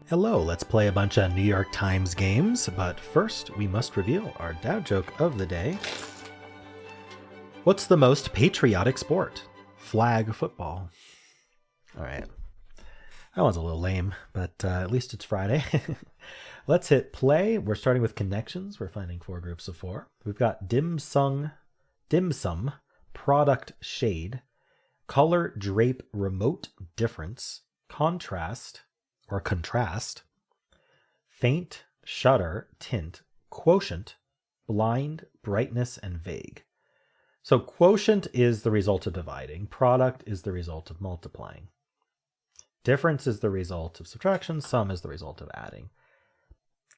Hello, let's play a bunch of New York Times games, but first we must reveal our dad joke of the day. What's the most patriotic sport? Flag football. All right. That one's a little lame, but at least it's Friday. Let's hit play. We're starting with connections. We're finding 4 groups of 4. We've got dim sum, product shade, color drape remote difference, contrast, faint, shutter, tint, quotient, blind, brightness, and vague. So quotient is the result of dividing. Product is the result of multiplying. Difference is the result of subtraction. Sum is the result of adding.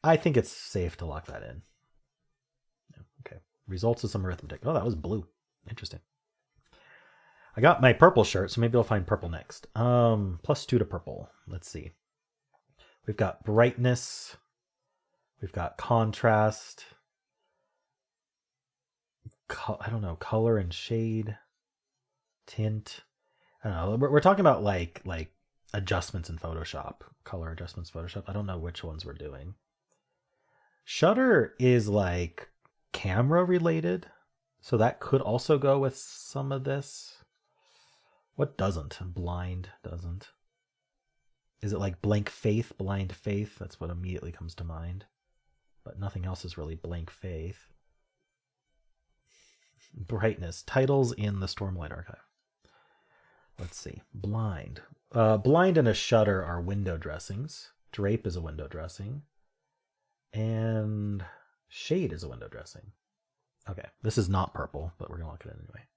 I think it's safe to lock that in. Okay. Results of some arithmetic. Oh, that was blue. Interesting. I got my purple shirt, so maybe I'll find purple next. +2 to purple. Let's see. We've got brightness. We've got contrast. I don't know, color and shade. Tint. I don't know. We're talking about like adjustments in Photoshop. Color adjustments Photoshop. I don't know which ones we're doing. Shutter is like camera related. So that could also go with some of this. What doesn't? Blind doesn't. Is it like blank faith, blind faith? That's what immediately comes to mind. But nothing else is really blank faith. Brightness. Titles in the Stormlight Archive. Let's see. Blind. Blind and a shutter are window dressings. Drape is a window dressing. And shade is a window dressing. Okay, this is not purple, but we're going to look at it anyway.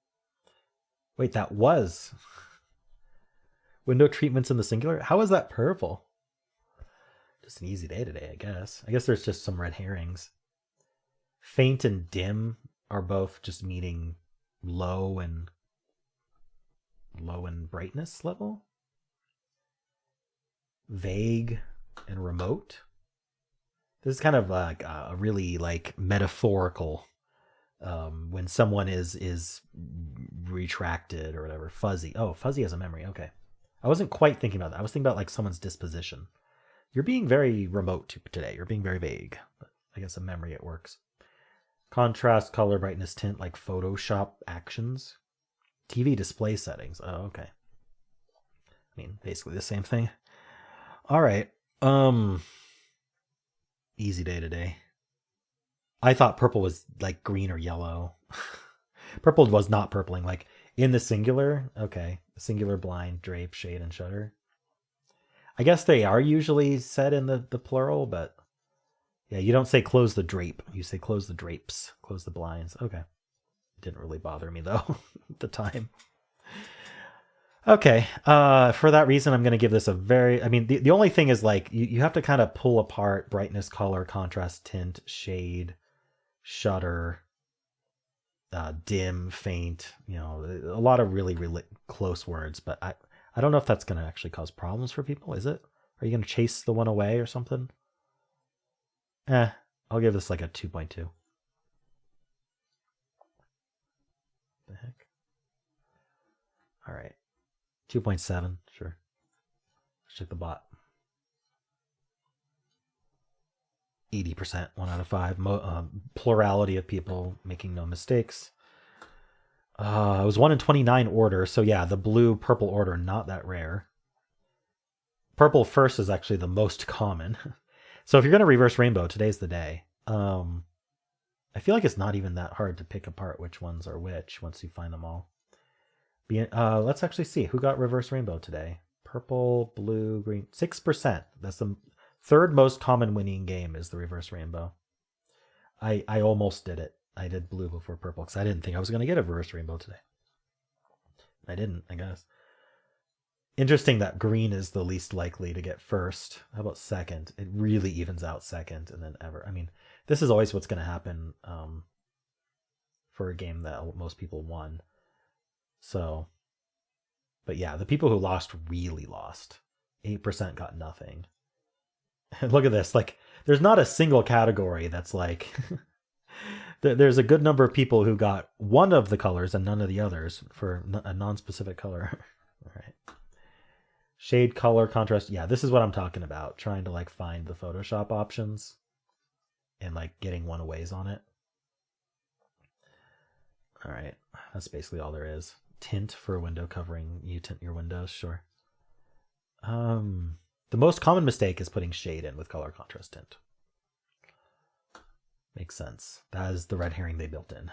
Wait, that was... Window treatments in the singular? How is that purple? Just an easy day today, I guess. I guess there's just some red herrings. Faint and dim are both just meaning low and brightness level. Vague and remote. This is kind of like a really like metaphorical when someone is retracted or whatever. Fuzzy. Oh, fuzzy has a memory. Okay. I wasn't quite thinking about that. I was thinking about like someone's disposition. You're being very remote today. You're being very vague. But I guess a memory, it works. Contrast, color, brightness, tint, like Photoshop actions. TV display settings. Oh, okay. I mean, basically the same thing. All right. Easy day today. I thought purple was like green or yellow. Purple was not purpling. Like in the singular, okay. Singular, blind, drape, shade, and shutter. I guess they are usually said in the plural, but yeah, you don't say close the drape. You say close the drapes, close the blinds. Okay. It didn't really bother me though at the time. Okay. For that reason, I'm going to give this a very, I mean, the only thing is like, you have to kind of pull apart brightness, color, contrast, tint, shade, shutter, dim, faint, you know, a lot of really, really close words, but I don't know if that's going to actually cause problems for people. Is it? Are you going to chase the one away or something? I'll give this like a 2.2. The heck? All right. 2.7, sure. Let's check the bot. 80%, 1 out of 5. Plurality of people making no mistakes. It was 1 in 29 order, so yeah, the blue-purple order, not that rare. Purple first is actually the most common. So if you're going to reverse rainbow, today's the day. I feel like it's not even that hard to pick apart which ones are which once you find them all. Let's actually see who got reverse rainbow today. Purple, blue, green. 6%. That's the third most common winning game is the reverse rainbow. I almost did it. I did blue before purple because I didn't think I was going to get a reverse rainbow today. I didn't, I guess. Interesting that green is the least likely to get first. How about second? It really evens out second and then ever. I mean, this is always what's going to happen for a game that most people won. So, but yeah, the people who lost really lost. 8% got nothing. And look at this. Like, there's not a single category that's like... There's a good number of people who got one of the colors and none of the others for a non-specific color. All right. Shade, color, contrast. Yeah, this is what I'm talking about. Trying to like find the Photoshop options and like getting one-aways on it. All right, that's basically all there is. Tint for a window covering. You tint your windows, sure. The most common mistake is putting shade in with color contrast tint. Makes sense. That is the red herring they built in.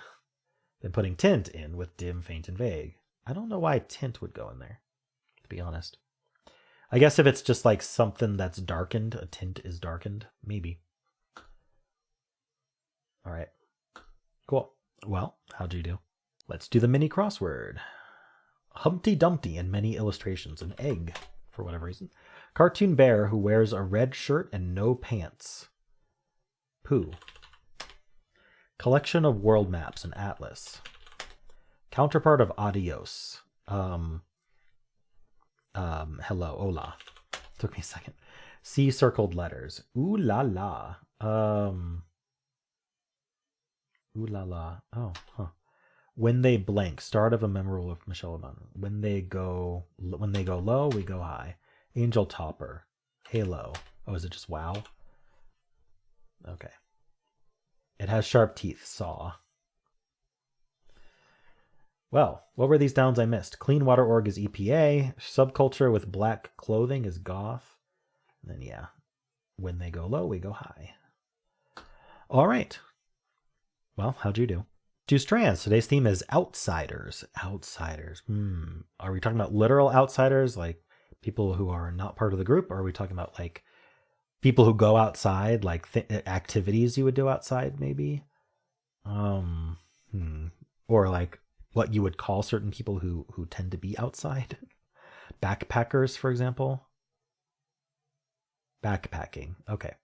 Then putting tint in with dim, faint, and vague. I don't know why tint would go in there, to be honest. I guess if it's just like something that's darkened, a tint is darkened, maybe. All right, cool. Well, how'd you do? Let's do the mini crossword. Humpty Dumpty and many illustrations. An egg, for whatever reason. Cartoon bear who wears a red shirt and no pants. Pooh. Collection of world maps, an atlas. Counterpart of adios. Hello, hola. Took me a second. C circled letters. Ooh la la. Ooh la la. Oh, huh. When they blank. Start of a memorable of Michelle Obama. When they go low, we go high. Angel topper. Halo. Oh, is it just wow? Okay. It has sharp teeth. Saw. Well, what were these downs I missed? Clean water org is EPA. Subculture with black clothing is goth. And then, yeah, when they go low, we go high. All right. Well, how'd you do? Do strands. Today's theme is outsiders. Outsiders. Are we talking about literal outsiders, like people who are not part of the group? Or are we talking about like people who go outside, like activities you would do outside, maybe? Or like what you would call certain people who tend to be outside. Backpackers, for example. Backpacking. Okay.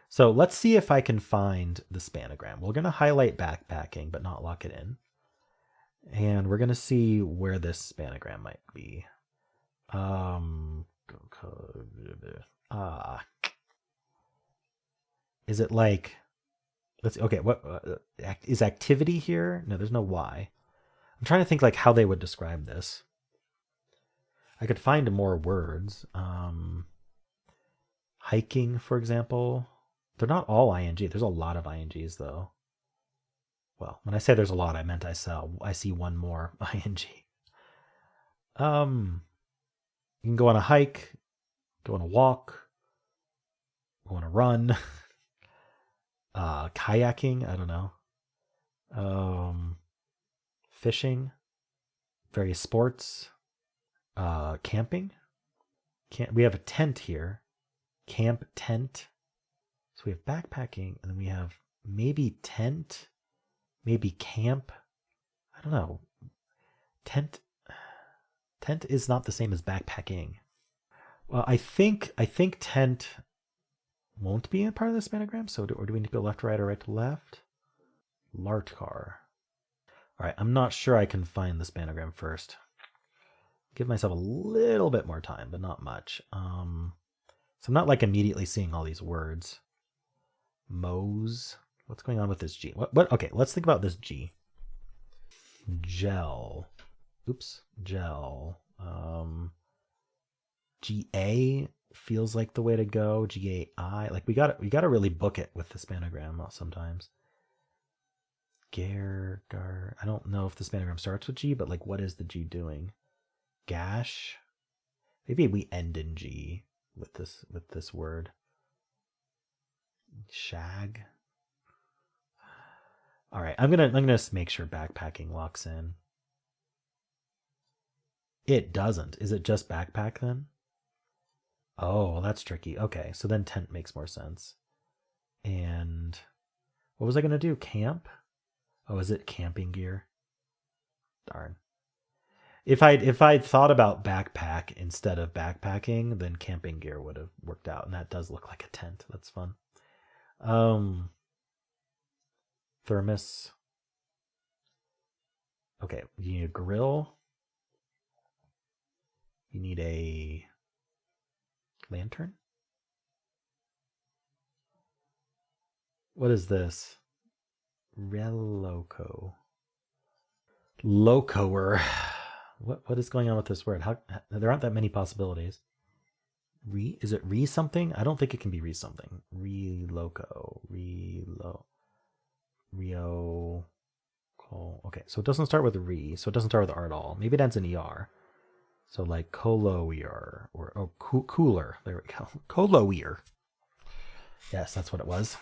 So let's see if I can find the spanogram. We're going to highlight backpacking, but not lock it in. And we're going to see where this spanogram might be. Is it like, let's see, okay, what is activity here? No, there's no Y. I'm trying to think like how they would describe this. I could find more words. Hiking, for example. They're not all ing. There's a lot of ings though. Well, when I say there's a lot, I meant I see one more ing. You can go on a hike, go on a walk, go on a run. Kayaking, I don't know. Fishing, various sports, camping. We have a tent here. Camp tent. So we have backpacking, and then we have maybe tent, maybe camp. I don't know. Tent is not the same as backpacking. Well, I think tent won't be a part of this spanogram. So do we need to go left to right or right to left? Lart car. All right, I'm not sure I can find the spanogram first. Give myself a little bit more time, but not much. So I'm not like immediately seeing all these words. Mose. What's going on with this G? What? Okay, let's think about this G. Gel. Oops. Gel. GA feels like the way to go. GAI. Like we gotta really book it with the spanogram sometimes. Gar. I don't know if the spanogram starts with G, but like what is the G doing? Gash. Maybe we end in G with this word. Shag. All right, I'm gonna make sure backpacking locks in. It doesn't. Is it just backpack then? Oh, well, that's tricky. Okay, so then tent makes more sense. And what was I gonna do? Camp? Oh, is it camping gear? Darn. If I'd thought about backpack instead of backpacking, then camping gear would have worked out, and that does look like a tent. That's fun. Thermos. Okay, you need a grill. You need a lantern. What is this? Reloco. Locoer. What is going on with this word? How there aren't that many possibilities. Is it re something? I don't think it can be re something. Re loco. Rio. Okay, so it doesn't start with re, so it doesn't start with R at all. Maybe it ends in ER. So like coloier or cooler. There we go. Coloier. Yes, that's what it was.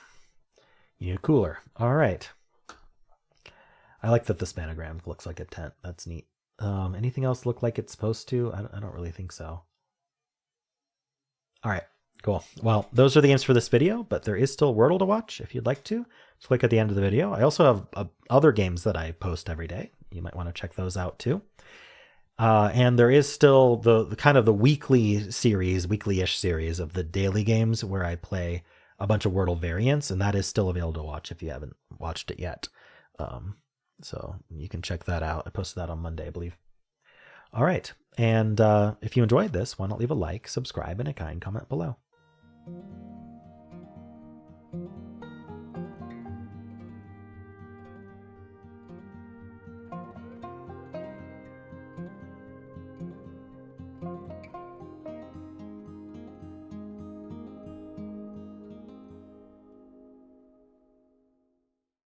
You need a cooler. All right. I like that the spanogram looks like a tent. That's neat. Anything else look like it's supposed to? I don't really think so. All right, cool. Well, those are the games for this video, but there is still Wordle to watch if you'd like to. Just click at the end of the video. I also have other games that I post every day. You might want to check those out too. And there is still the kind of the weekly-ish series of the daily games where I play a bunch of Wordle variants, and that is still available to watch if you haven't watched it yet. So you can check that out. I posted that on Monday, I believe. All right. And if you enjoyed this, why not leave a like, subscribe, and a kind comment below.